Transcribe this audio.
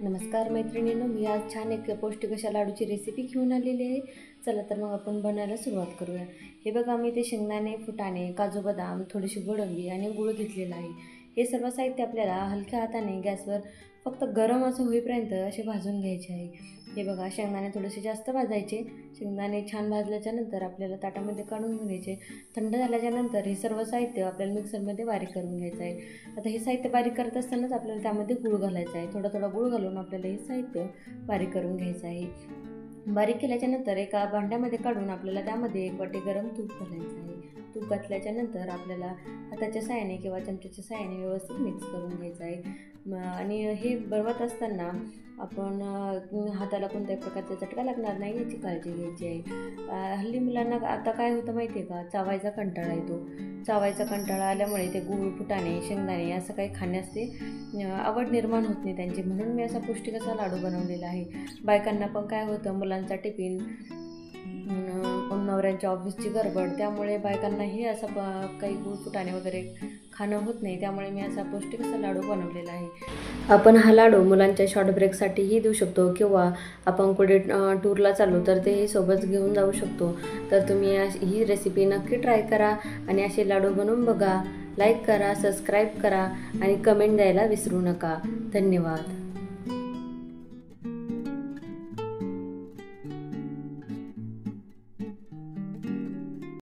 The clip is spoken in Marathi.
नमस्कार मैत्रिणींनो, मी आज छान एक पौष्टिक अशा लाडूची रेसिपी घेऊन आलेली आहे। चला तर मग आपण बनवायला सुरुवात करूया। हे बघा, मी ते शेंगदाणे, फुटाणे, काजू बदाम, थोडीशी गोडंबी आणि गूळ घेतलेला आहे। हे सर्व साहित्य आपल्याला हलक्या हाताने गॅसवर फक्त गरम असं होईपर्यंत असे भाजून घ्यायचे आहे। हे बघा, शेंगदाणे थोडेसे जास्त भाजायचे। शेंगदाणे छान भाजल्याच्या नंतर आपल्याला ताटामध्ये काढून घ्यायचे। थंड झाल्याच्या नंतर हे सर्व साहित्य आपल्याला मिक्सरमध्ये बारीक करून घ्यायचं आहे। आता हे साहित्य बारीक करत असतानाच आपल्याला त्यामध्ये गूळ घालायचा आहे। थोडा थोडा गूळ घालून आपल्याला हे साहित्य बारीक करून घ्यायचं आहे। बारीक केल्याच्या नंतर एका भांड्यामध्ये काढून आपल्याला त्यामध्ये 1 वाटी गरम तूप घालायचं आहे। तूप घातल्याच्या नंतर आपल्याला हाताच्या साहाय्याने किंवा चमच्याच्या साहाय्याने व्यवस्थित मिक्स करून घ्यायचं आहे। आणि हे बनवत असताना आपण हाताला कोणत्याही प्रकारचा चटका लागणार नाही याची काळजी घ्यायची आहे। हल्ली मुलांना आता काय होतं माहिती आहे का, चावायचा कंटाळा येतो। चावायचा कंटाळा आल्यामुळे ते गूळ, फुटाणे, शेंगदाणे असं काही खाण्यास ते आवड निर्माण होत नाही त्यांची, म्हणून मी असा पौष्टिक असा लाडू बनवलेला आहे। बायकांना पण काय होतं, मुलांचा टिफिन, नवऱ्यांच्या ऑफिसची गडबड, त्यामुळे बायकांनाही असं काही गूळ, फुटाणे वगैरे खाणं होत नाही, त्यामुळे मी असा पौष्टिक असा लाडू बनवलेला आहे। आपण हा लाडू मुलांच्या शॉर्ट ब्रेकसाठीही देऊ शकतो किंवा आपण कुठे टूरला चाललो तर तेही सोबत घेऊन जाऊ शकतो। तर तुम्ही ही रेसिपी नक्की ट्राय करा आणि असे लाडू बनवून बघा। लाईक करा, सबस्क्राईब करा आणि कमेंट द्यायला विसरू नका। धन्यवाद।